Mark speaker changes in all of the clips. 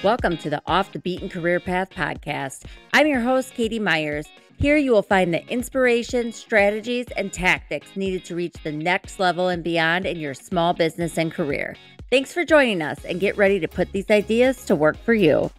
Speaker 1: Welcome to the Off the Beaten Career Path podcast. I'm your host, Katie Myers. Here you will find the inspiration, strategies, and tactics needed to reach the next level and beyond in your small business and career. Thanks for joining us, and get ready to put these ideas to work for you.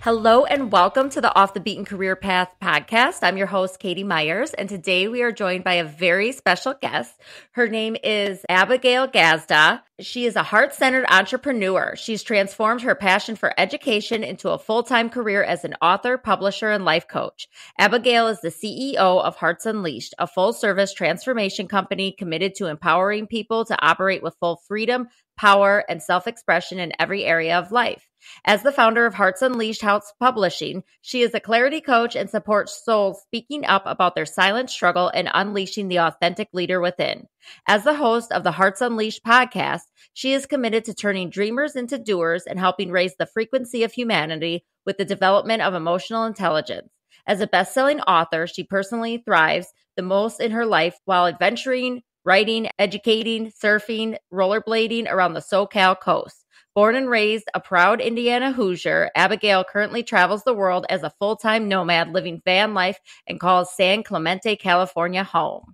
Speaker 1: Hello and welcome to the Off the Beaten Career Path podcast. I'm your host, Katie Myers, and today we are joined by a very special guest. Her name is Abigail Gazda. She is a heart-centered entrepreneur. She's transformed her passion for education into a full-time career as an author, publisher, and life coach. Abigail is the CEO of Hearts Unleashed, a full-service transformation company committed to empowering people to operate with full freedom, power, and self-expression in every area of life. As the founder of Hearts Unleashed House Publishing, she is a clarity coach and supports souls speaking up about their silent struggle and unleashing the authentic leader within. As the host of the Hearts Unleashed podcast, she is committed to turning dreamers into doers and helping raise the frequency of humanity with the development of emotional intelligence. As a best-selling author, she personally thrives the most in her life while adventuring, writing, educating, surfing, rollerblading around the SoCal coast. Born and raised a proud Indiana Hoosier, Abigail currently travels the world as a full-time nomad living van life and calls San Clemente, California home.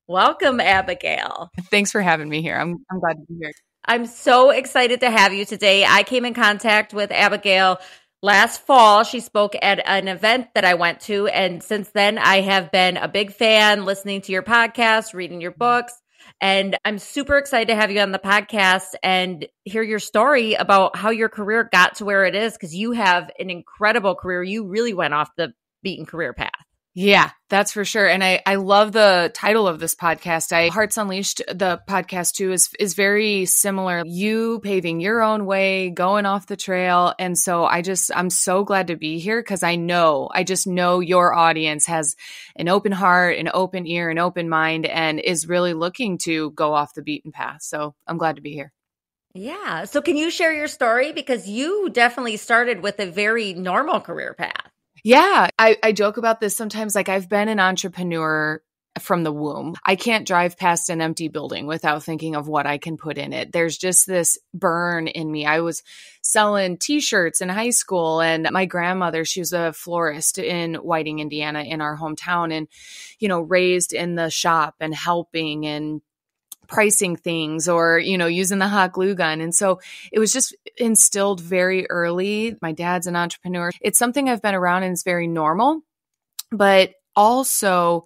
Speaker 1: Welcome, Abigail.
Speaker 2: Thanks for having me here. I'm glad to be here.
Speaker 1: I'm so excited to have you today. I came in contact with Abigail last fall. She spoke at an event that I went to, and since then I have been a big fan, listening to your podcast, reading your books. And I'm super excited to have you on the podcast and hear your story about how your career got to where it is, because you have an incredible career. You really went off the beaten career path.
Speaker 2: Yeah, that's for sure. And I love the title of this podcast. Hearts Unleashed, the podcast too, is very similar. You paving your own way, going off the trail. And so I'm so glad to be here because I just know your audience has an open heart, an open ear, an open mind, and is really looking to go off the beaten path. So I'm glad to be here.
Speaker 1: Yeah. So can you share your story? Because you definitely started with a very normal career path.
Speaker 2: Yeah, I joke about this sometimes. Like, I've been an entrepreneur from the womb. I can't drive past an empty building without thinking of what I can put in it. There's just this burn in me. I was selling t-shirts in high school, and my grandmother, she was a florist in Whiting, Indiana, in our hometown, and, raised in the shop and helping and pricing things or, using the hot glue gun. And so it was just instilled very early. My dad's an entrepreneur. It's something I've been around and it's very normal. But also,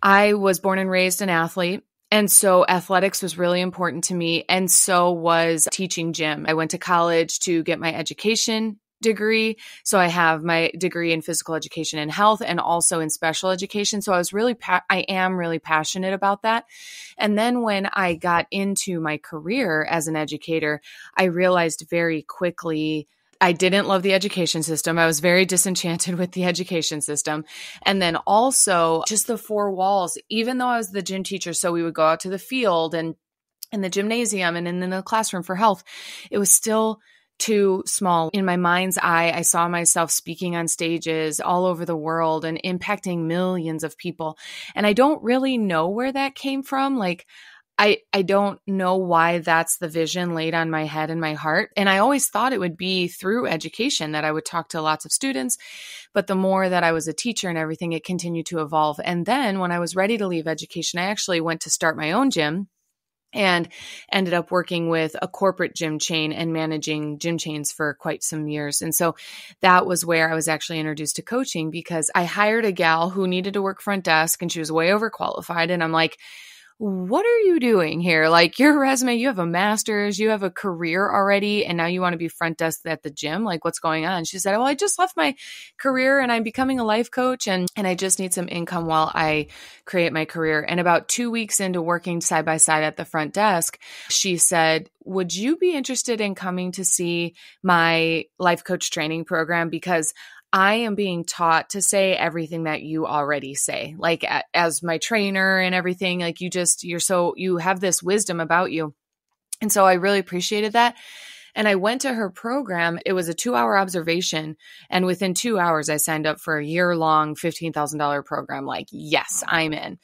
Speaker 2: I was born and raised an athlete. And so athletics was really important to me. And so was teaching gym. I went to college to get my education degree. So I have my degree in physical education and health and also in special education. So I am really passionate about that. And then when I got into my career as an educator, I realized very quickly I didn't love the education system. I was very disenchanted with the education system. And then also just the four walls, even though I was the gym teacher, so we would go out to the field and in the gymnasium and in the classroom for health, it was still too small. In my mind's eye, I saw myself speaking on stages all over the world and impacting millions of people. And I don't really know where that came from. Like, I don't know why that's the vision laid on my head and my heart. And I always thought it would be through education that I would talk to lots of students. But the more that I was a teacher and everything, it continued to evolve. And then when I was ready to leave education, I actually went to start my own gym and ended up working with a corporate gym chain and managing gym chains for quite some years. And so that was where I was actually introduced to coaching, because I hired a gal who needed to work front desk and she was way overqualified. And I'm like, what are you doing here? Like, your resume, you have a master's, you have a career already, and now you want to be front desk at the gym? Like, what's going on? She said, well, I just left my career and I'm becoming a life coach and I just need some income while I create my career. And about 2 weeks into working side by side at the front desk, she said, would you be interested in coming to see my life coach training program? Because I am being taught to say everything that you already say, like as my trainer and everything, like you have this wisdom about you. And so I really appreciated that. And I went to her program. It was a 2-hour observation. And within 2 hours, I signed up for a year-long $15,000 program. Like, yes, I'm in.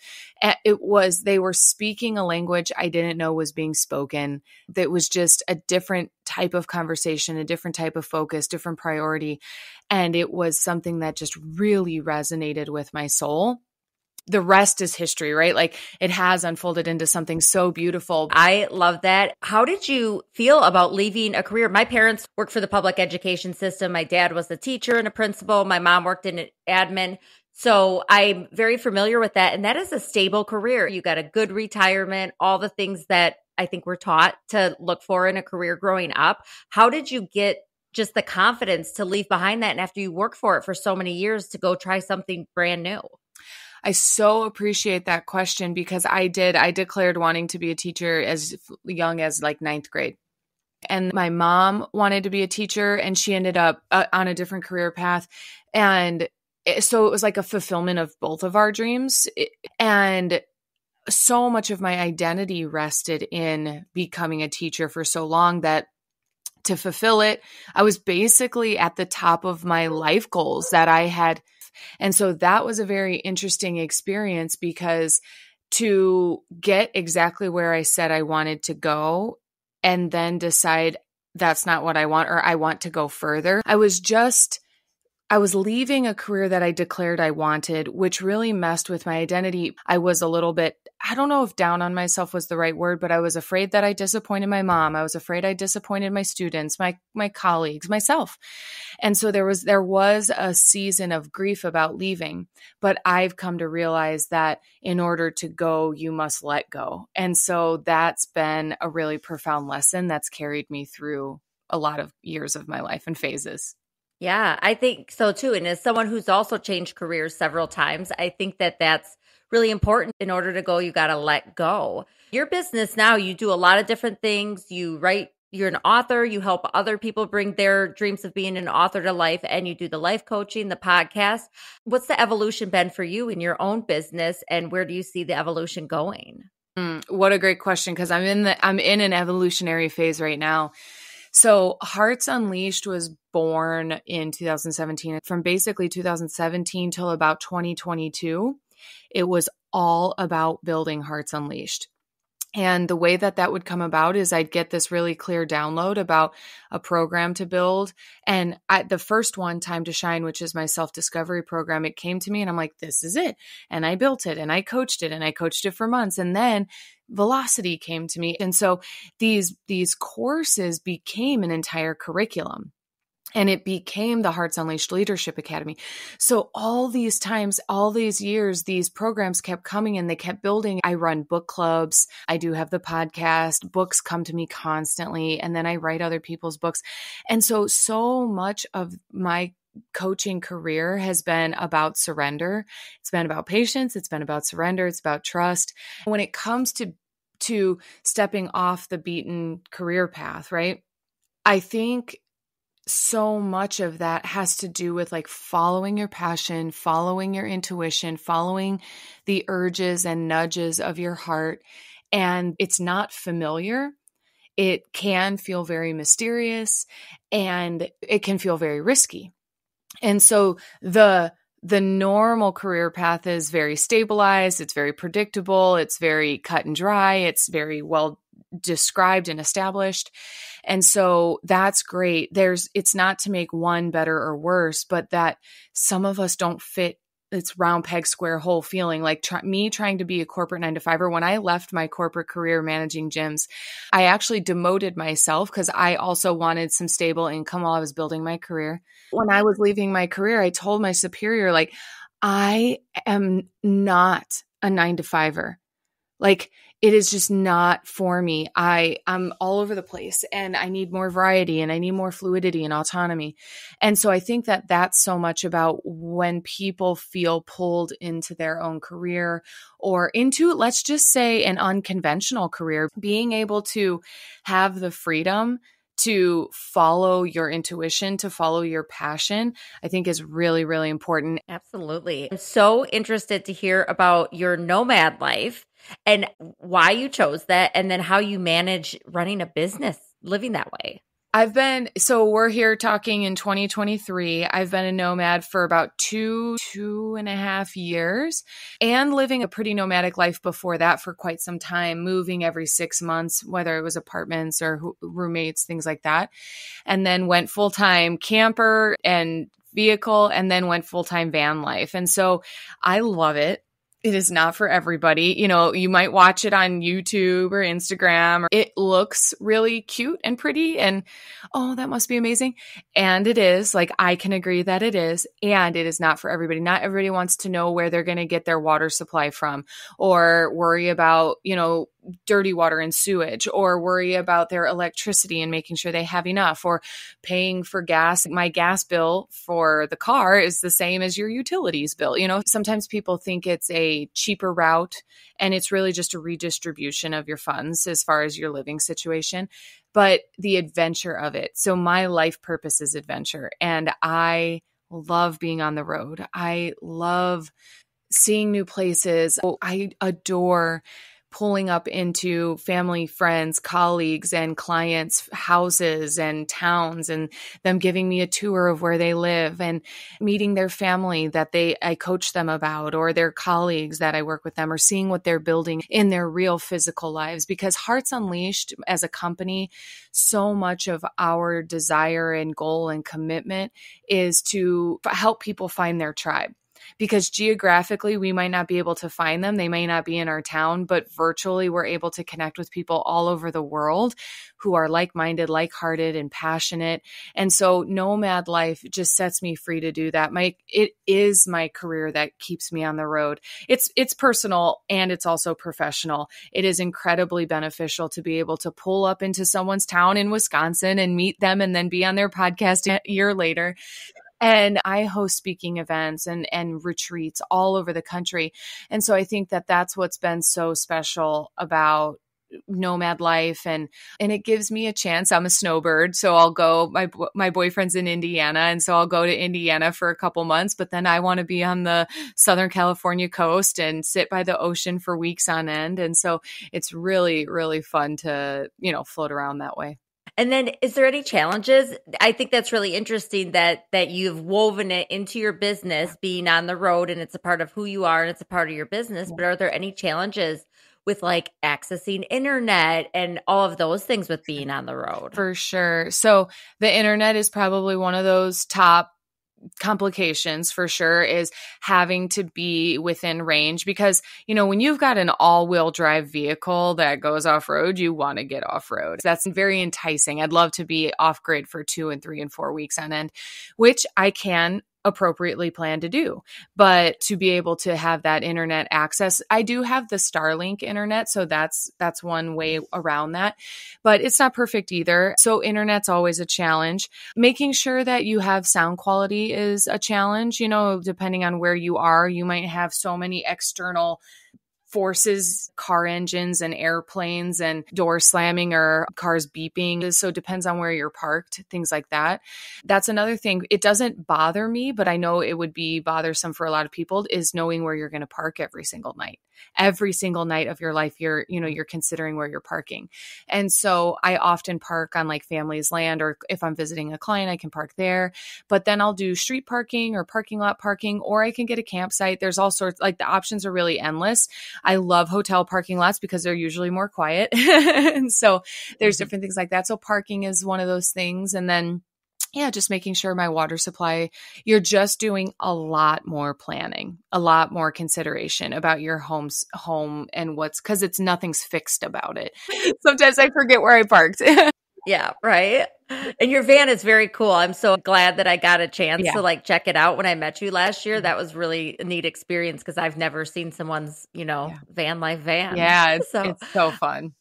Speaker 2: They were speaking a language I didn't know was being spoken. That was just a different type of conversation, a different type of focus, different priority. And it was something that just really resonated with my soul. The rest is history, right? Like it has unfolded into something so beautiful.
Speaker 1: I love that. How did you feel about leaving a career? My parents worked for the public education system. My dad was a teacher and a principal. My mom worked in admin. So I'm very familiar with that. And that is a stable career. You got a good retirement, all the things that I think we're taught to look for in a career growing up. How did you get just the confidence to leave behind that? And after you work for it for so many years to go try something brand new?
Speaker 2: I so appreciate that question because I declared wanting to be a teacher as young as like 9th grade. And my mom wanted to be a teacher and she ended up on a different career path. And so it was like a fulfillment of both of our dreams. And so much of my identity rested in becoming a teacher for so long that to fulfill it, I was basically at the top of my life goals that I had. And so that was a very interesting experience because to get exactly where I said I wanted to go and then decide that's not what I want or I want to go further. I was leaving a career that I declared I wanted, which really messed with my identity. I was a little bit, I don't know if down on myself was the right word, but I was afraid that I disappointed my mom. I was afraid I disappointed my students, my colleagues, myself. And so there was a season of grief about leaving, but I've come to realize that in order to go, you must let go. And so that's been a really profound lesson that's carried me through a lot of years of my life and phases.
Speaker 1: Yeah, I think so too. And as someone who's also changed careers several times, I think that that's really important. In order to go, you got to let go. Your business now, you do a lot of different things. You write, you're an author, you help other people bring their dreams of being an author to life, and you do the life coaching, the podcast. What's the evolution been for you in your own business, and where do you see the evolution going?
Speaker 2: What a great question, because I'm in an evolutionary phase right now. So Hearts Unleashed was born in 2017. From basically 2017 till about 2022, it was all about building Hearts Unleashed. And the way that would come about is I'd get this really clear download about a program to build. And the first one, Time to Shine, which is my self-discovery program, it came to me and I'm like, this is it. And I built it and I coached it for months. And then Velocity came to me. And so these courses became an entire curriculum. And it became the Hearts Unleashed Leadership Academy. So all these times, all these years, these programs kept coming and they kept building. I run book clubs. I do have the podcast. Books come to me constantly. And then I write other people's books. And so much of my coaching career has been about surrender. It's been about patience. It's been about surrender. It's about trust. When it comes to stepping off the beaten career path, right? I think so much of that has to do with like following your passion, following your intuition, following the urges and nudges of your heart. And it's not familiar. It can feel very mysterious and it can feel very risky. And so the normal career path is very stabilized. It's very predictable. It's very cut and dry. It's very well described and established. And so that's great. It's not to make one better or worse, but that some of us don't fit. It's round peg, square hole feeling like me trying to be a corporate 9-to-5er. When I left my corporate career managing gyms, I actually demoted myself because I also wanted some stable income while I was building my career. When I was leaving my career, I told my superior, like, I am not a 9-to-5er. Like, it is just not for me. I'm all over the place and I need more variety and I need more fluidity and autonomy. And so I think that that's so much about when people feel pulled into their own career or into, let's just say, an unconventional career, being able to have the freedom to follow your intuition, to follow your passion, I think is really, really important.
Speaker 1: Absolutely. I'm so interested to hear about your nomad life and why you chose that, and then how you manage running a business living that way.
Speaker 2: So we're here talking in 2023. I've been a nomad for about two and a half years, and living a pretty nomadic life before that for quite some time, moving every 6 months, whether it was apartments or roommates, things like that. And then went full-time camper and vehicle, and then went full-time van life. And so I love it. It is not for everybody. You might watch it on YouTube or Instagram. It looks really cute and pretty and, oh, that must be amazing. And it is. Like, I can agree that it is. And it is not for everybody. Not everybody wants to know where they're going to get their water supply from, or worry about, dirty water and sewage, or worry about their electricity and making sure they have enough, or paying for gas. My gas bill for the car is the same as your utilities bill. Sometimes people think it's a cheaper route, and it's really just a redistribution of your funds as far as your living situation, but the adventure of it. So my life purpose is adventure, and I love being on the road. I love seeing new places. I adore pulling up into family, friends, colleagues, and clients' houses and towns, and them giving me a tour of where they live, and meeting their family that I coach them about, or their colleagues that I work with them, or seeing what they're building in their real physical lives. Because Hearts Unleashed as a company, so much of our desire and goal and commitment is to help people find their tribe. Because geographically, we might not be able to find them. They may not be in our town, but virtually we're able to connect with people all over the world who are like-minded, like-hearted, and passionate. And so nomad life just sets me free to do that. It is my career that keeps me on the road. It's personal, and it's also professional. It is incredibly beneficial to be able to pull up into someone's town in Wisconsin and meet them, and then be on their podcast a year later. And I host speaking events and retreats all over the country. And so I think that that's what's been so special about nomad life. And it gives me a chance. I'm a snowbird. So I'll go, my boyfriend's in Indiana. And so I'll go to Indiana for a couple months, but then I want to be on the Southern California coast and sit by the ocean for weeks on end. And so it's really, really fun to, float around that way.
Speaker 1: And then is there any challenges? I think that's really interesting that you've woven it into your business, being on the road, and it's a part of who you are and it's a part of your business. But are there any challenges with like accessing internet and all of those things with being on the road?
Speaker 2: For sure. So the internet is probably one of those top complications for sure, is having to be within range, because when you've got an all-wheel drive vehicle that goes off-road, you want to get off-road. That's very enticing. I'd love to be off-grid for 2 and 3 and 4 weeks on end, which I can appropriately plan to do. But to be able to have that internet access, I do have the Starlink internet, so that's one way around that, but it's not perfect either. So internet's always a challenge. Making sure that you have sound quality is a challenge. Depending on where you are, you might have so many external forces, car engines and airplanes and door slamming or cars beeping. So it depends on where you're parked, things like that. That's another thing. It doesn't bother me, but I know it would be bothersome for a lot of people, is knowing where you're going to park every single night. Every single night of your life, you're considering where you're parking. And so I often park on like family's land, or if I'm visiting a client, I can park there, but then I'll do street parking or parking lot parking, or I can get a campsite. There's all sorts, like the options are really endless. I love hotel parking lots because they're usually more quiet. And so there's different things like that. So parking is one of those things. And then just making sure my water supply, you're just doing a lot more planning, a lot more consideration about your home and because nothing's fixed about it. Sometimes I forget where I parked.
Speaker 1: Yeah, right. And your van is very cool. I'm so glad that I got a chance to like check it out when I met you last year. That was really a neat experience because I've never seen someone's, van life van.
Speaker 2: Yeah, it's so fun.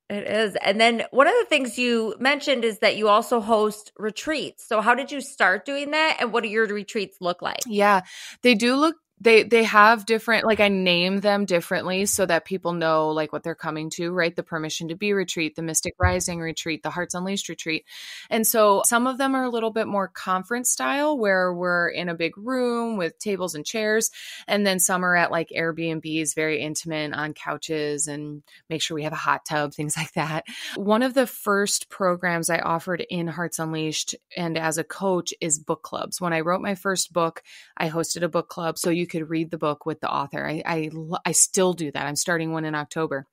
Speaker 1: It is. And then one of the things you mentioned is that you also host retreats. So how did you start doing that? And what do your retreats look like?
Speaker 2: Yeah, they do look They have different, like I name them differently so that people know like what they're coming to, right? The Permission to Be retreat, the Mystic Rising retreat, the Hearts Unleashed retreat. And so some of them are a little bit more conference style where we're in a big room with tables and chairs. And then some are at like Airbnbs, very intimate on couches and make sure we have a hot tub, things like that. One of the first programs I offered in Hearts Unleashed and as a coach is book clubs. When I wrote my first book, I hosted a book club so you could read the book with the author. I still do that. I'm starting one in October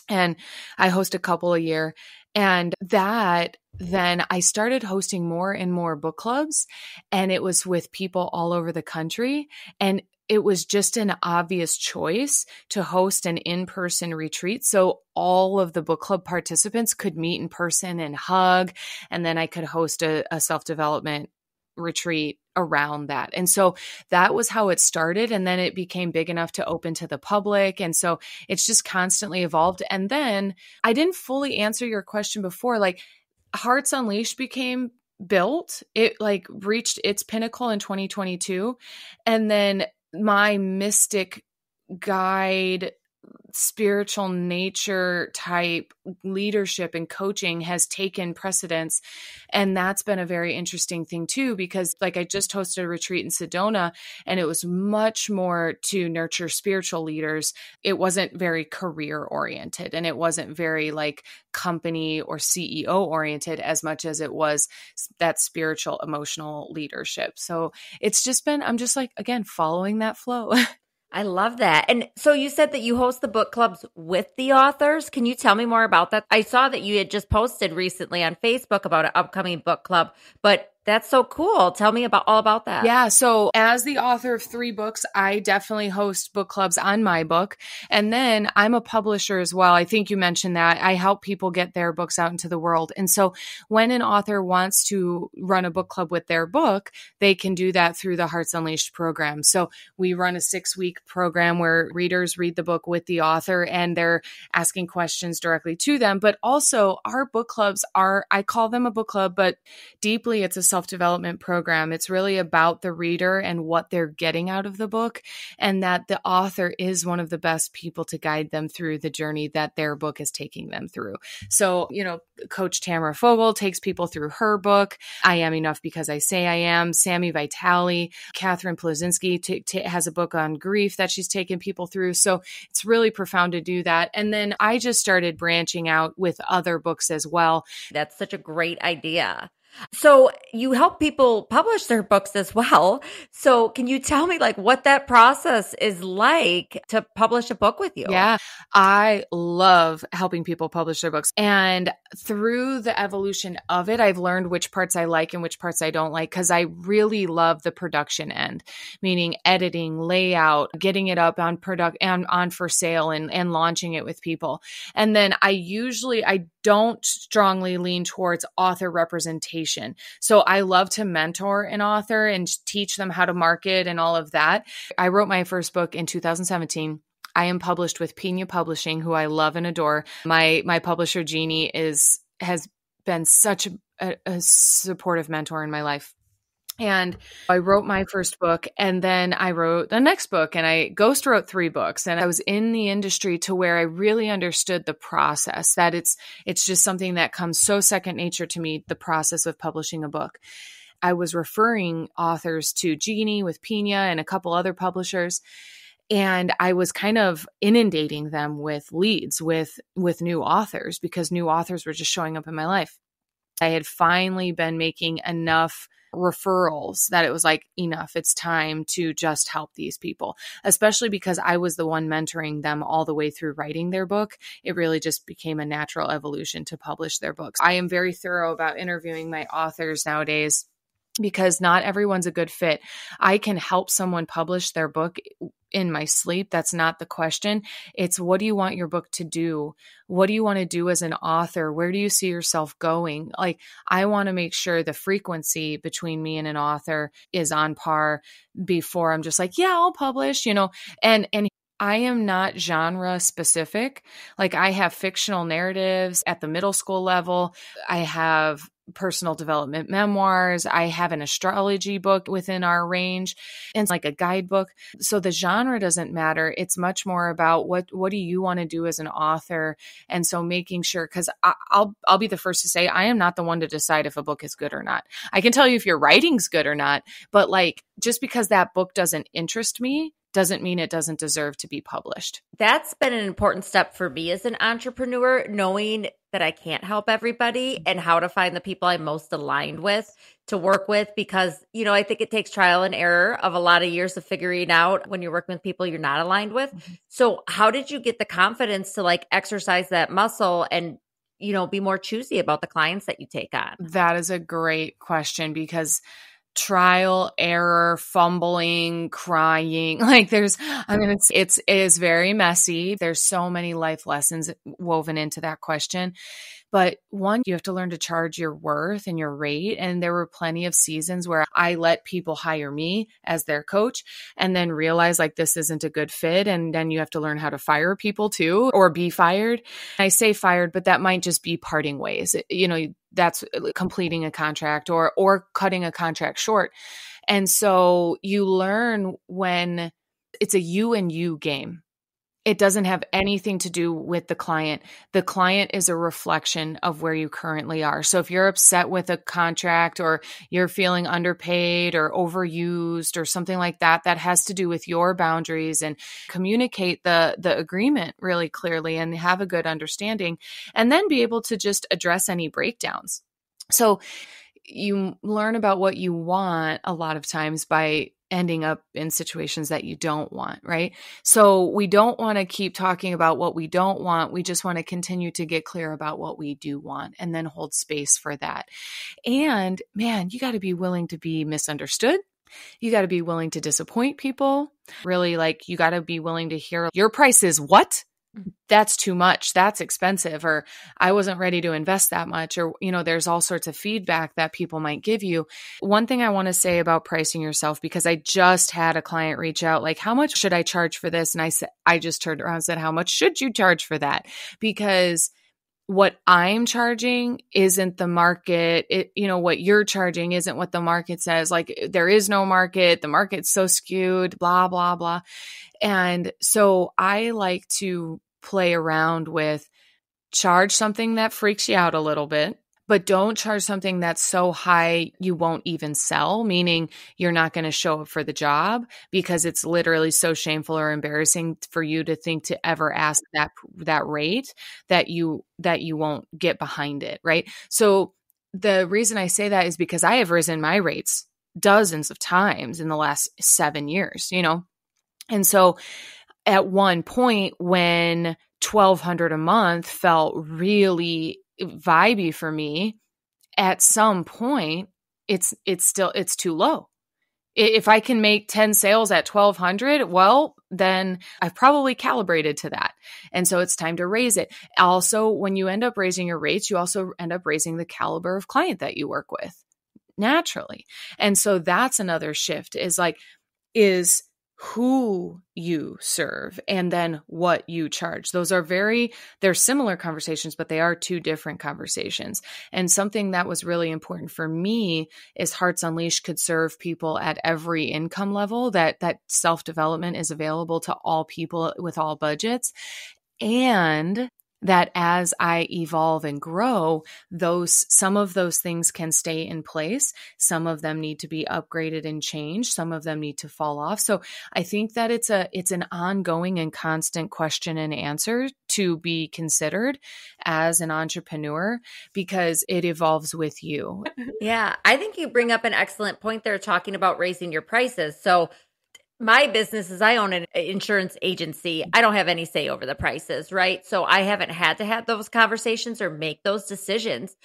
Speaker 2: and I host a couple a year. And that then I started hosting more and more book clubs, and it was with people all over the country. And it was just an obvious choice to host an in-person retreat. So all of the book club participants could meet in person and hug. And then I could host a self-development retreat around that. And so that was how it started. And then it became big enough to open to the public. And so it's just constantly evolved. And then I didn't fully answer your question before, like Hearts Unleashed became built. It like reached its pinnacle in 2022. And then my mystic guide, spiritual nature type leadership and coaching has taken precedence. And that's been a very interesting thing too, because like I just hosted a retreat in Sedona and it was much more to nurture spiritual leaders. It wasn't very career oriented and it wasn't very like company or CEO oriented as much as it was that spiritual emotional leadership. So it's just been, I'm just like, again, following that flow.
Speaker 1: I love that. And so you said that you host the book clubs with the authors. Can you tell me more about that? I saw that you had just posted recently on Facebook about an upcoming book club, but that's so cool. Tell me all about that.
Speaker 2: Yeah. So as the author of 3 books, I definitely host book clubs on my book. And then I'm a publisher as well. I think you mentioned that. I help people get their books out into the world. And so when an author wants to run a book club with their book, they can do that through the Hearts Unleashed program. So we run a 6-week program where readers read the book with the author and they're asking questions directly to them. But also our book clubs are, I call them a book club, but deeply it's a self-development program. It's really about the reader and what they're getting out of the book, and that the author is one of the best people to guide them through the journey that their book is taking them through. So, you know, Coach Tamara Fogel takes people through her book. I Am Enough Because I Say I Am. Sammy Vitale, Catherine Plazinski has a book on grief that she's taken people through. So it's really profound to do that. And then I just started branching out with other books as well.
Speaker 1: That's such a great idea. So you help people publish their books as well. So can you tell me like what that process is like to publish a book with you?
Speaker 2: Yeah, I love helping people publish their books. And through the evolution of it, I've learned which parts I like and which parts I don't like, because I really love the production end, meaning editing, layout, getting it up on on for sale and launching it with people. And then I don't strongly lean towards author representation. So I love to mentor an author and teach them how to market and all of that. I wrote my first book in 2017. I am published with Pina Publishing, who I love and adore. My publisher, Jeannie, has been such a supportive mentor in my life. And I wrote my first book, and then I wrote the next book, and I ghost wrote 3 books. And I was in the industry to where I really understood the process, that it's just something that comes so second nature to me, the process of publishing a book. I was referring authors to Jeannie with Pina and a couple other publishers. And I was kind of inundating them with leads with new authors, because new authors were just showing up in my life. I had finally been making enough referrals that it was like, enough, it's time to just help these people, especially because I was the one mentoring them all the way through writing their book. It really just became a natural evolution to publish their books. I am very thorough about interviewing my authors nowadays, because not everyone's a good fit. I can help someone publish their book in my sleep. That's not the question. It's, what do you want your book to do? What do you want to do as an author? Where do you see yourself going? Like, I want to make sure the frequency between me and an author is on par before I'm just like, yeah, I'll publish, and I am not genre specific. Like, I have fictional narratives at the middle school level. I have personal development memoirs. I have an astrology book within our range and it's like a guidebook. So the genre doesn't matter. It's much more about what do you want to do as an author? And so making sure, because I'll be the first to say I am not the one to decide if a book is good or not. I can tell you if your writing's good or not, but like just because that book doesn't interest me doesn't mean it doesn't deserve to be published.
Speaker 1: That's been an important step for me as an entrepreneur, knowing that I can't help everybody and how to find the people I'm most aligned with to work with, because, you know, I think it takes trial and error of a lot of years of figuring out when you're working with people you're not aligned with. So how did you get the confidence to like exercise that muscle and, you know, be more choosy about the clients that you take on?
Speaker 2: That is a great question, because trial, error, fumbling, crying, like it is very messy. There's so many life lessons woven into that question. But one, you have to learn to charge your worth and your rate. And there were plenty of seasons where I let people hire me as their coach and then realize like this isn't a good fit. And then you have to learn how to fire people too, or be fired. I say fired, but that might just be parting ways. You know, that's completing a contract or cutting a contract short. And so you learn when it's a you and you game. It doesn't have anything to do with the client. The client is a reflection of where you currently are. So if you're upset with a contract or you're feeling underpaid or overused or something like that, that has to do with your boundaries, and communicate the agreement really clearly and have a good understanding, and then be able to just address any breakdowns. So you learn about what you want a lot of times by ending up in situations that you don't want, right? So we don't want to keep talking about what we don't want. We just want to continue to get clear about what we do want and then hold space for that. And man, you got to be willing to be misunderstood. You got to be willing to disappoint people. Really, like you got to be willing to hear your price is what? That's too much. That's expensive. Or I wasn't ready to invest that much. Or, you know, there's all sorts of feedback that people might give you. One thing I want to say about pricing yourself, because I just had a client reach out, like, how much should I charge for this? And I just turned around and said, how much should you charge for that? Because what I'm charging isn't the market. What you're charging isn't what the market says. Like there is no market. The market's so skewed, blah, blah, blah. And so I like to play around with charge something that freaks you out a little bit, but don't charge something that's so high you won't even sell, meaning you're not going to show up for the job because it's literally so shameful or embarrassing for you to think to ever ask that rate that you won't get behind it, right? So the reason I say that is because I have risen my rates dozens of times in the last 7 years, you know? And so at one point when $1,200 a month felt really vibey for me, at some point it's too low. If I can make 10 sales at $1,200, well, then I've probably calibrated to that. And so it's time to raise it. Also, when you end up raising your rates, you also end up raising the caliber of client that you work with naturally. And so that's another shift is who you serve and then what you charge. Those are they're similar conversations, but they are two different conversations. And something that was really important for me is Hearts Unleashed could serve people at every income level, that self-development is available to all people with all budgets. And that as I evolve and grow, some of those things can stay in place. Some of them need to be upgraded and changed. Some of them need to fall off. So I think that it's an ongoing and constant question and answer to be considered as an entrepreneur, because it evolves with you.
Speaker 1: Yeah, I think you bring up an excellent point there, talking about raising your prices. So my business is I own an insurance agency. I don't have any say over the prices, right? So I haven't had to have those conversations or make those decisions.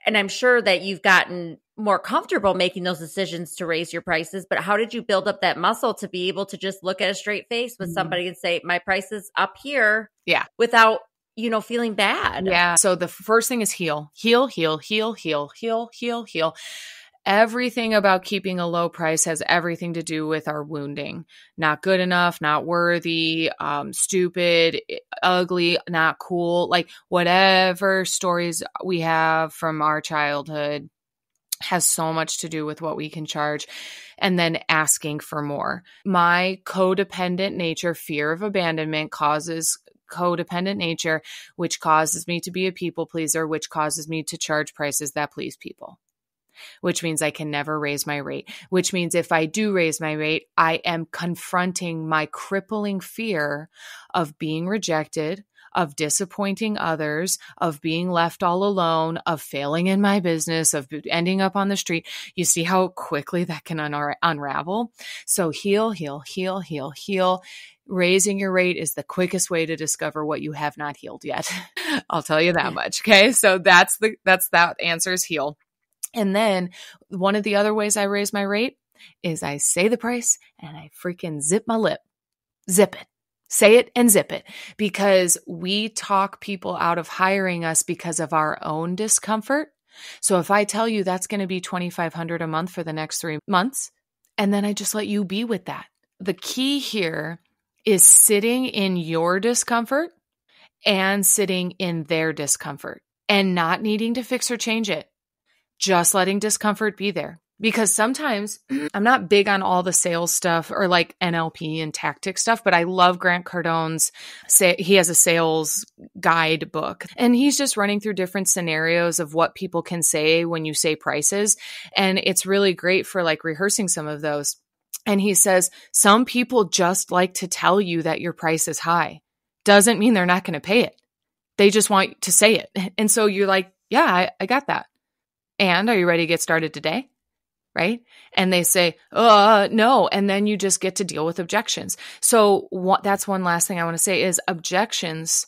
Speaker 1: And I'm sure that you've gotten more comfortable making those decisions to raise your prices, but how did you build up that muscle to be able to just look at a straight face with somebody and say, my price is up here, without, feeling bad?
Speaker 2: Yeah. So the first thing is heal. everything about keeping a low price has everything to do with our wounding. Not good enough, not worthy, stupid, ugly, not cool. Like whatever stories we have from our childhood has so much to do with what we can charge, and then asking for more. My codependent nature, fear of abandonment, causes codependent nature, which causes me to be a people pleaser, which causes me to charge prices that please people, which means I can never raise my rate, which means if I do raise my rate, I am confronting my crippling fear of being rejected, of disappointing others, of being left all alone, of failing in my business, of ending up on the street. You see how quickly that can unravel? So heal, heal, heal, heal, heal. Raising your rate is the quickest way to discover what you have not healed yet. I'll tell you that much. Okay. So that answer is heal. And then one of the other ways I raise my rate is I say the price and I freaking zip my lip. Zip it. Say it and zip it, because we talk people out of hiring us because of our own discomfort. So if I tell you that's going to be $2,500 a month for the next 3 months, and then I just let you be with that. The key here is sitting in your discomfort and sitting in their discomfort and not needing to fix or change it. Just letting discomfort be there. Because sometimes I'm not big on all the sales stuff or like NLP and tactic stuff, but I love Grant Cardone's, he has a sales guide book, and he's just running through different scenarios of what people can say when you say prices. And it's really great for like rehearsing some of those. And he says, some people just like to tell you that your price is high. Doesn't mean they're not going to pay it. They just want to say it. And so you're like, yeah, I got that. And are you ready to get started today? Right? And they say, no. And then you just get to deal with objections. So that's one last thing I want to say is objections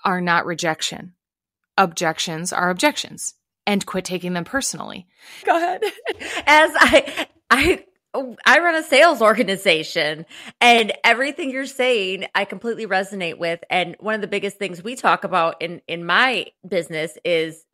Speaker 2: are not rejection. Objections are objections, and quit taking them personally.
Speaker 1: Go ahead. As I run a sales organization, and everything you're saying, I completely resonate with. And one of the biggest things we talk about in my business is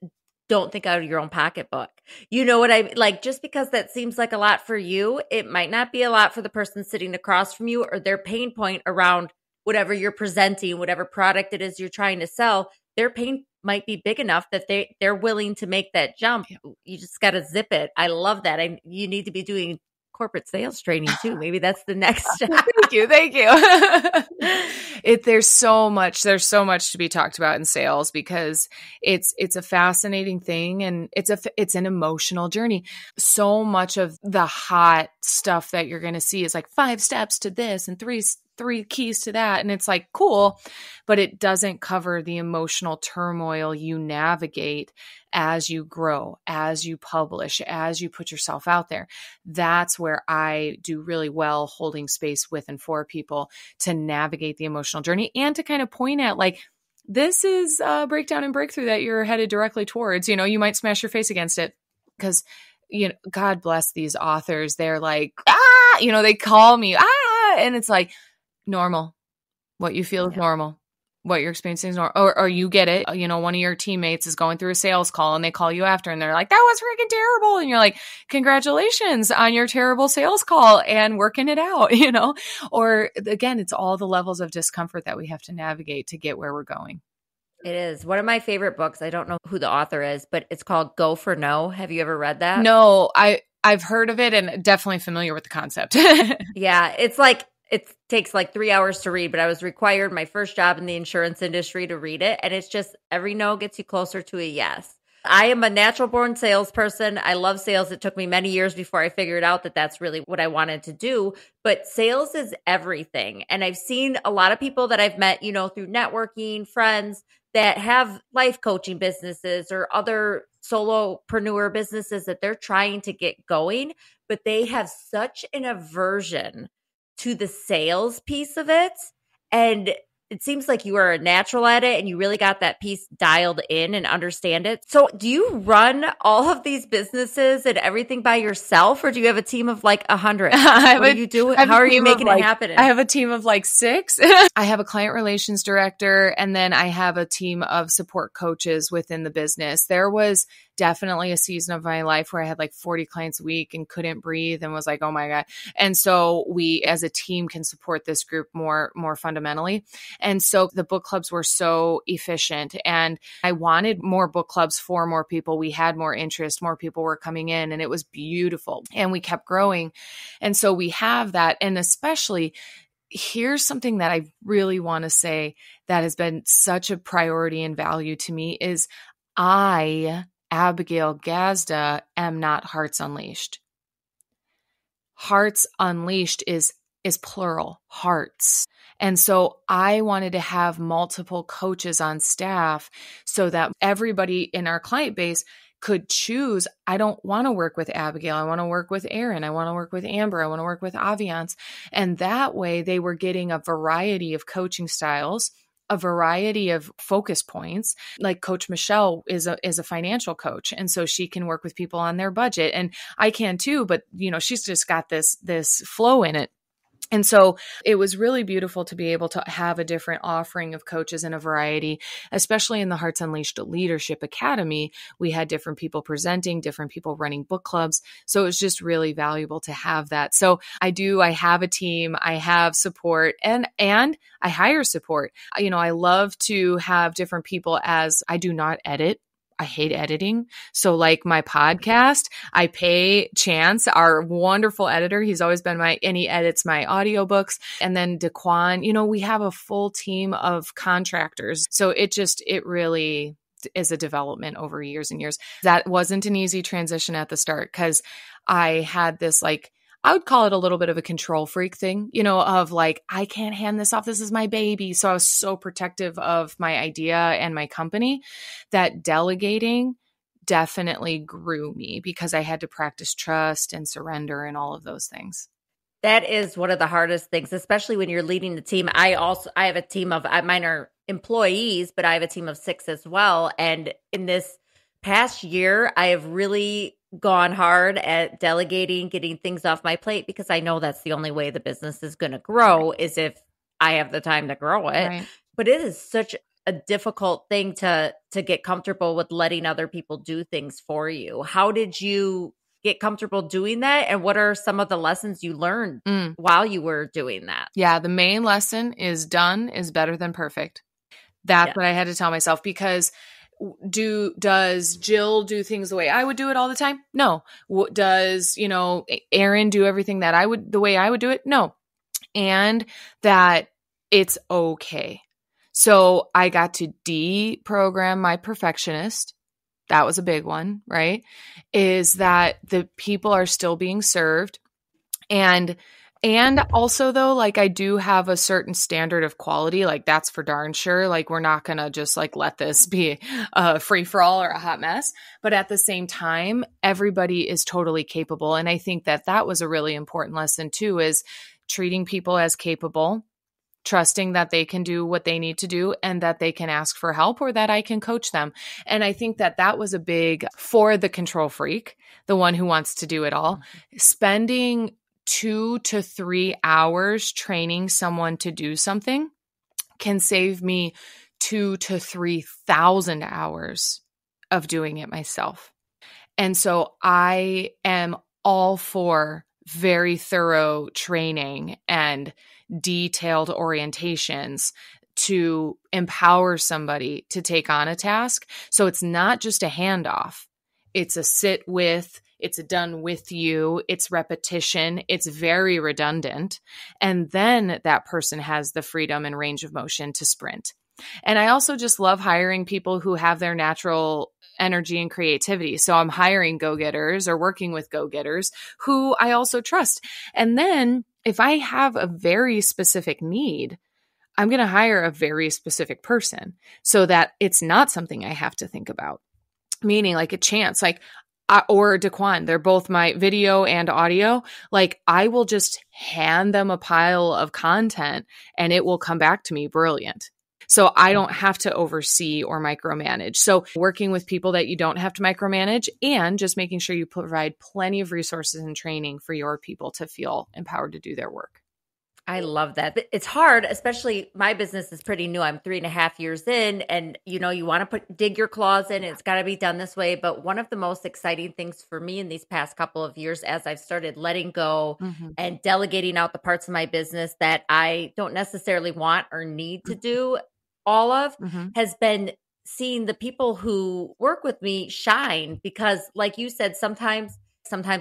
Speaker 1: don't think out of your own pocketbook. You know what I like? Just because that seems like a lot for you, it might not be a lot for the person sitting across from you, or their pain point around whatever you're presenting, whatever product it is you're trying to sell. Their pain might be big enough that they're willing to make that jump. You just got to zip it. I love that. You need to be doing corporate sales training too. Maybe that's the next step.
Speaker 2: Thank you. There's so much to be talked about in sales, because it's a fascinating thing, and it's an emotional journey. So much of the hot stuff that you're going to see is like 5 steps to this and three keys to that. And it's like, cool, but it doesn't cover the emotional turmoil you navigate as you grow, as you publish, as you put yourself out there. That's where I do really well, holding space with and for people to navigate the emotional journey, and to kind of point at like, this is a breakdown and breakthrough that you're headed directly towards. You know, you might smash your face against it, because, you know, God bless these authors. They're like, they call me, and it's like, normal. What you feel is normal. What you're experiencing is normal. Or you get it. You know, one of your teammates is going through a sales call, and they call you after, and they're like, that was freaking terrible. And you're like, congratulations on your terrible sales call and working it out, you know? Or again, it's all the levels of discomfort that we have to navigate to get where we're going.
Speaker 1: It is one of my favorite books. I don't know who the author is, but it's called Go for No. Have you ever read that?
Speaker 2: No, I've heard of it, and definitely familiar with the concept.
Speaker 1: Yeah. It's like, it takes like 3 hours to read, but I was required my first job in the insurance industry to read it. And it's just every no gets you closer to a yes. I am a natural born salesperson. I love sales. It took me many years before I figured out that that's really what I wanted to do. But sales is everything. And I've seen a lot of people that I've met, you know, through networking, friends that have life coaching businesses or other solopreneur businesses that they're trying to get going, but they have such an aversion to the sales piece of it. And it seems like you are a natural at it, and you really got that piece dialed in and understand it. So do you run all of these businesses and everything by yourself, or do you have a team of like 100? What do you do? How are you making it happen?
Speaker 2: I have a team of like 6. I have a client relations director, and then I have a team of support coaches within the business. There was definitely a season of my life where I had like 40 clients a week and couldn't breathe and was like, oh my God. And so we as a team can support this group more fundamentally. And so the book clubs were so efficient, and I wanted more book clubs for more people. We had more interest, more people were coming in, and it was beautiful, and we kept growing. And so we have that. And especially, here's something that I really want to say that has been such a priority and value to me is I, Abigail Gazda, am not Hearts Unleashed. Hearts Unleashed is plural, hearts. And so I wanted to have multiple coaches on staff so that everybody in our client base could choose. I don't want to work with Abigail. I want to work with Erin. I want to work with Amber. I want to work with Aviance. And that way they were getting a variety of coaching styles, a variety of focus points. Like Coach Michelle is a financial coach. And so she can work with people on their budget, and I can too, but she's just got this flow in it. And so it was really beautiful to be able to have a different offering of coaches and a variety, especially in the Hearts Unleashed Leadership Academy. We had different people presenting, different people running book clubs. So it was just really valuable to have that. So I have a team, I have support, and I hire support. I love to have different people, as I do not edit. I hate editing. So like my podcast, I pay Chance, our wonderful editor. He's always been and he edits my audiobooks. And then Daquan, we have a full team of contractors. So it really is a development over years and years. That wasn't an easy transition at the start, because I had this I would call it a little bit of a control freak thing, of like, I can't hand this off. This is my baby. So I was so protective of my idea and my company that delegating definitely grew me, because I had to practice trust and surrender and all of those things.
Speaker 1: That is one of the hardest things, especially when you're leading the team. I have a team of, mine are employees, but I have a team of 6 as well. And in this past year, I have really gone hard at delegating, getting things off my plate, because I know that's the only way the business is going to grow, is if I have the time to grow it. Right. But it is such a difficult thing to get comfortable with letting other people do things for you. How did you get comfortable doing that? And what are some of the lessons you learned while you were doing that?
Speaker 2: Yeah, the main lesson is done is better than perfect. That's what I had to tell myself, because does Jill do things the way I would do it all the time? No. Does, Erin do everything the way I would do it? No. And that it's okay. So I got to deprogram my perfectionist. That was a big one, right? Is that the people are still being served. And also though, I do have a certain standard of quality, that's for darn sure. We're not going to just let this be a free for all or a hot mess. But at the same time, everybody is totally capable. And I think that was a really important lesson too, is treating people as capable, trusting that they can do what they need to do and that they can ask for help, or that I can coach them. And I think that was a big, for the control freak, the one who wants to do it all, spending 2 to 3 hours training someone to do something can save me 2,000 to 3,000 hours of doing it myself. And so I am all for very thorough training and detailed orientations to empower somebody to take on a task. So it's not just a handoff. It's a sit with, it's a done with you, it's repetition, it's very redundant. And then that person has the freedom and range of motion to sprint. And I also just love hiring people who have their natural energy and creativity. So I'm hiring go-getters or working with go-getters who I also trust. And then if I have a very specific need, I'm going to hire a very specific person so that it's not something I have to think about. Meaning a Chance, or Daquan, they're both my video and audio. I will just hand them a pile of content and it will come back to me brilliant. So I don't have to oversee or micromanage. So working with people that you don't have to micromanage, and just making sure you provide plenty of resources and training for your people to feel empowered to do their work.
Speaker 1: I love that. It's hard, especially my business is pretty new. I'm 3.5 years in, and you want to dig your claws in. It's got to be done this way. But one of the most exciting things for me in these past couple of years, as I've started letting go and delegating out the parts of my business that I don't necessarily want or need to do all of, has been seeing the people who work with me shine. Because like you said, sometimes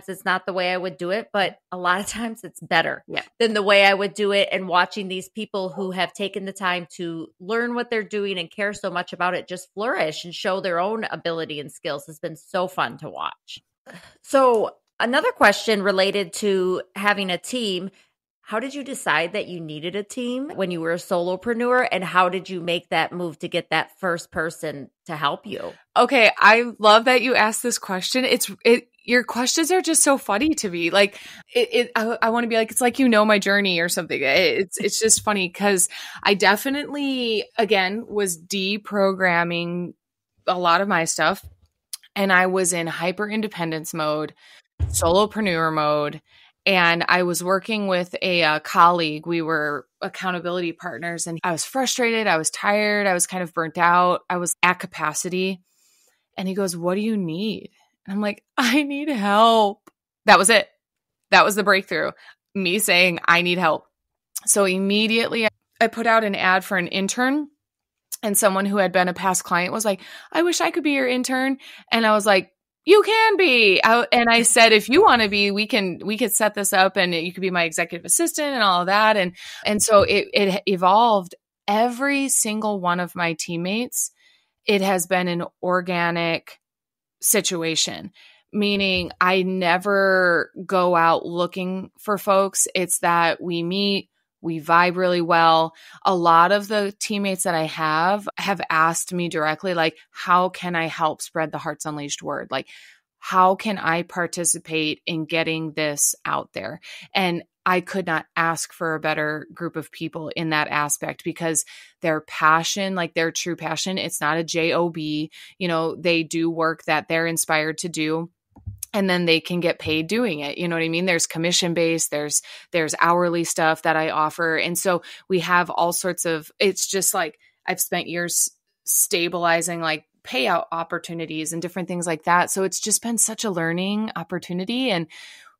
Speaker 1: it's not the way I would do it, but a lot of times it's better than the way I would do it. And watching these people who have taken the time to learn what they're doing and care so much about it just flourish and show their own ability and skills has been so fun to watch. So another question related to having a team. How did you decide that you needed a team when you were a solopreneur, and how did you make that move to get that first person to help you?
Speaker 2: Okay, I love that you asked this question. Your questions are just so funny to me. Like I want to be like, it's like, my journey or something. It's just funny because I definitely, again, was deprogramming a lot of my stuff, and I was in hyper independence mode, solopreneur mode. And I was working with a colleague. We were accountability partners, and I was frustrated. I was tired. I was kind of burnt out. I was at capacity. And he goes, "What do you need?" And I'm like, "I need help." That was it. That was the breakthrough. Me saying, "I need help." So immediately I put out an ad for an intern, and someone who had been a past client was like, "I wish I could be your intern." And I was like, "You can be." And I said, "If you want to be, we could set this up, and you could be my executive assistant and all of that." And so it evolved. Every single one of my teammates, it has been an organic situation, meaning I never go out looking for folks. It's that we meet, we vibe really well. A lot of the teammates that I have asked me directly, like, how can I help spread the Hearts Unleashed word? Like, how can I participate in getting this out there? And I could not ask for a better group of people in that aspect, because their passion, like their true passion, it's not a job. They do work that they're inspired to do, and then they can get paid doing it. You know what I mean? There's commission based, there's hourly stuff that I offer. And so we have all sorts of, it's just like, I've spent years stabilizing like payout opportunities and different things like that. So it's just been such a learning opportunity, and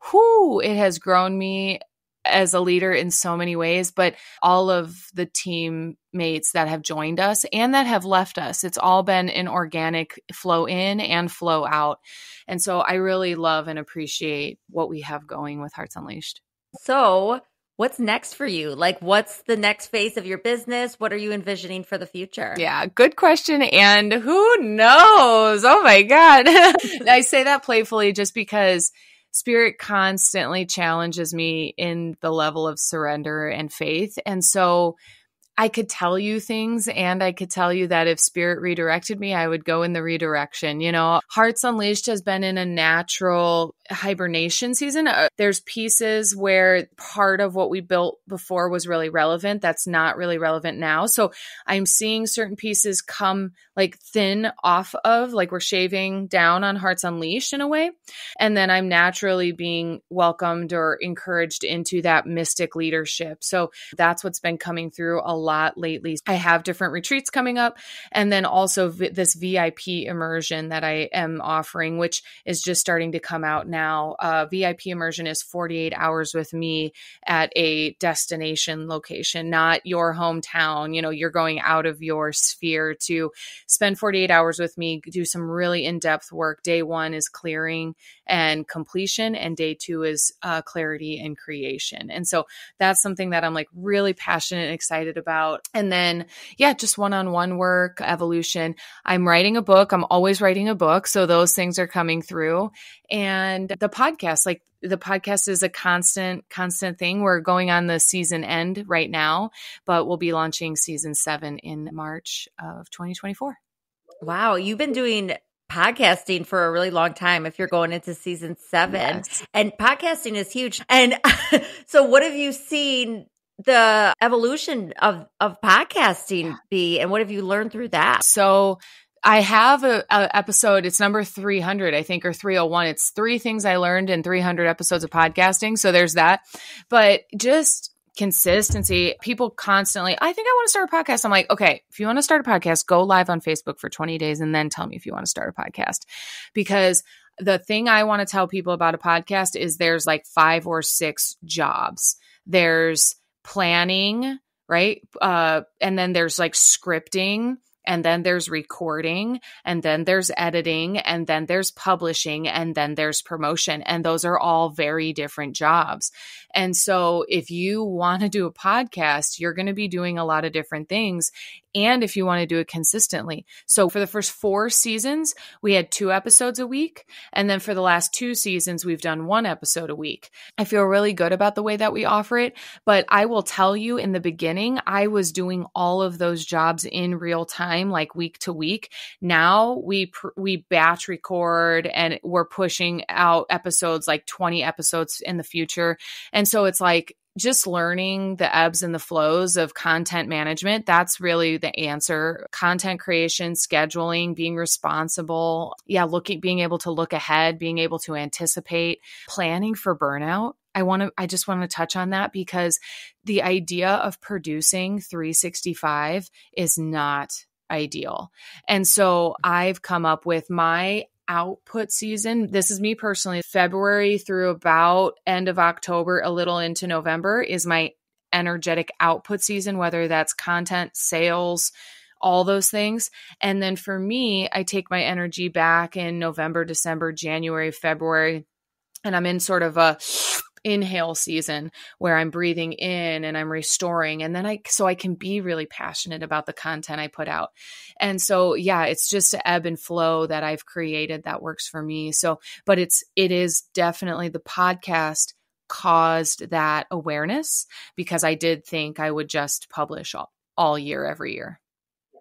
Speaker 2: it has grown me as a leader in so many ways. But all of the teammates that have joined us and that have left us, it's all been an organic flow in and flow out. And so I really love and appreciate what we have going with Hearts Unleashed.
Speaker 1: So what's next for you? Like, what's the next phase of your business? What are you envisioning for the future?
Speaker 2: Yeah, good question. And who knows? Oh my God. I say that playfully just because Spirit constantly challenges me in the level of surrender and faith. And so I could tell you things, and I could tell you that if Spirit redirected me, I would go in the redirection. Hearts Unleashed has been in a natural hibernation season. There's pieces where part of what we built before was really relevant. That's not really relevant now. So I'm seeing certain pieces come like thin off of, like we're shaving down on Hearts Unleashed in a way. And then I'm naturally being welcomed or encouraged into that mystic leadership. So that's what's been coming through a lot lately. I have different retreats coming up, and then also this VIP immersion that I am offering, which is just starting to come out now. VIP immersion is 48 hours with me at a destination location, not your hometown. You're going out of your sphere to spend 48 hours with me, do some really in-depth work. Day 1 is clearing and completion, and day 2 is clarity and creation. And so that's something that I'm like really passionate and excited about. And then, just one-on-one work, evolution. I'm writing a book. I'm always writing a book. So those things are coming through. And the podcast is a constant thing. We're going on the season end right now, but we'll be launching season 7 in March of 2024.
Speaker 1: Wow. You've been doing podcasting for a really long time if you're going into season 7.
Speaker 2: Yes.
Speaker 1: And podcasting is huge. And so what have you seen the evolution of podcasting be, and what have you learned through that?
Speaker 2: So I have a episode, it's number 300, I think, or 301. It's 3 things I learned in 300 episodes of podcasting. So there's that. But just consistency. People constantly, I think I want to start a podcast. I'm like, okay, if you want to start a podcast, go live on Facebook for 20 days and then tell me if you want to start a podcast. Because the thing I want to tell people about a podcast is there's like 5 or 6 jobs. There's planning, right? And then there's like scripting, and then there's recording, and then there's editing, and then there's publishing, and then there's promotion. And those are all very different jobs. And so if you want to do a podcast, you're going to be doing a lot of different things. And if you want to do it consistently. So for the first 4 seasons, we had 2 episodes a week. And then for the last 2 seasons, we've done 1 episode a week. I feel really good about the way that we offer it. But I will tell you, in the beginning, I was doing all of those jobs in real time, like week to week. Now we batch record, and we're pushing out episodes, like 20 episodes in the future. And so it's like, just learning the ebbs and the flows of content management. That's really the answer. Content creation, scheduling, being responsible. Yeah. Being able to look ahead, being able to anticipate, planning for burnout. I just want to touch on that, because the idea of producing 365 is not ideal. And so I've come up with my output season. This is me personally. February through about end of October, a little into November, is my energetic output season, whether that's content, sales, all those things. And then for me, I take my energy back in November, December, January, February, and I'm in sort of a inhale season where I'm breathing in and I'm restoring. And then I can be really passionate about the content I put out. And so, yeah, it's just an ebb and flow that I've created that works for me. So, but it is definitely, the podcast caused that awareness, because I did think I would just publish all year, every year.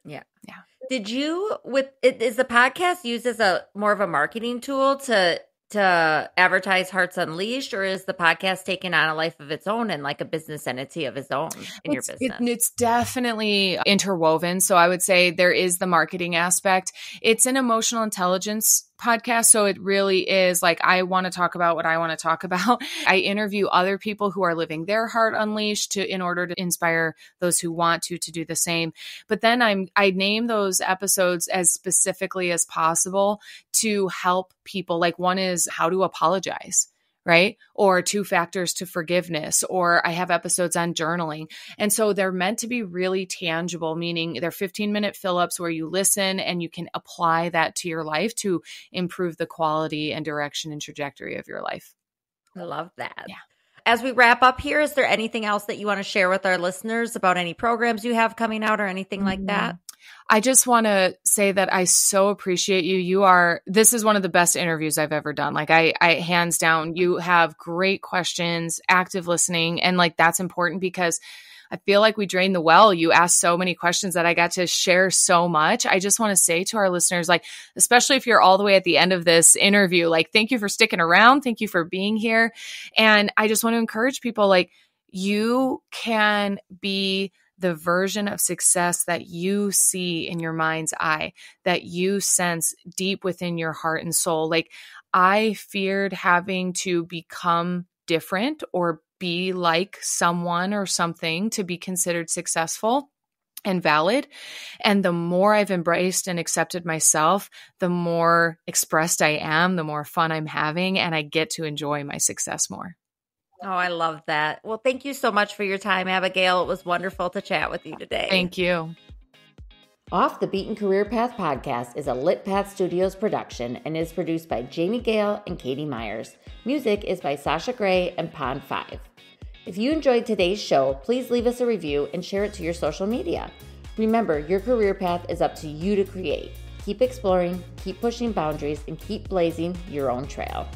Speaker 1: Yeah.
Speaker 2: Yeah.
Speaker 1: Did you, is the podcast used as a more of a marketing tool to advertise Hearts Unleashed, or is the podcast taking on a life of its own and like a business entity of its own in your business?
Speaker 2: It's definitely interwoven. So I would say there is the marketing aspect. It's an emotional intelligence podcast. So it really is like, I want to talk about what I want to talk about. I interview other people who are living their heart unleashed in order to inspire those who want to do the same. But then I name those episodes as specifically as possible to help people. Like, one is how to apologize, right? Or 2 factors to forgiveness, or I have episodes on journaling. And so they're meant to be really tangible, meaning they're 15-minute fill-ups where you listen and you can apply that to your life to improve the quality and direction and trajectory of your life.
Speaker 1: I love that.
Speaker 2: Yeah.
Speaker 1: As we wrap up here, is there anything else that you want to share with our listeners about any programs you have coming out or anything like that?
Speaker 2: I just want to say that I so appreciate you. This is one of the best interviews I've ever done. Like I hands down, you have great questions, active listening. And like, that's important, because I feel like we drained the well. You asked so many questions that I got to share so much. I just want to say to our listeners, like, especially if you're all the way at the end of this interview, like, thank you for sticking around. Thank you for being here. And I just want to encourage people, like, you can be the version of success that you see in your mind's eye, that you sense deep within your heart and soul. Like, I feared having to become different or be like someone or something to be considered successful and valid. And the more I've embraced and accepted myself, the more expressed I am, the more fun I'm having, and I get to enjoy my success more.
Speaker 1: Oh, I love that. Well, thank you so much for your time, Abigail. It was wonderful to chat with you today.
Speaker 2: Thank you.
Speaker 1: Off the Beaten Career Path podcast is a Lit Path Studios production and is produced by Jamie Gale and Katie Myers. Music is by Sasha Gray and Pond 5. If you enjoyed today's show, please leave us a review and share it to your social media. Remember, your career path is up to you to create. Keep exploring, keep pushing boundaries, and keep blazing your own trail.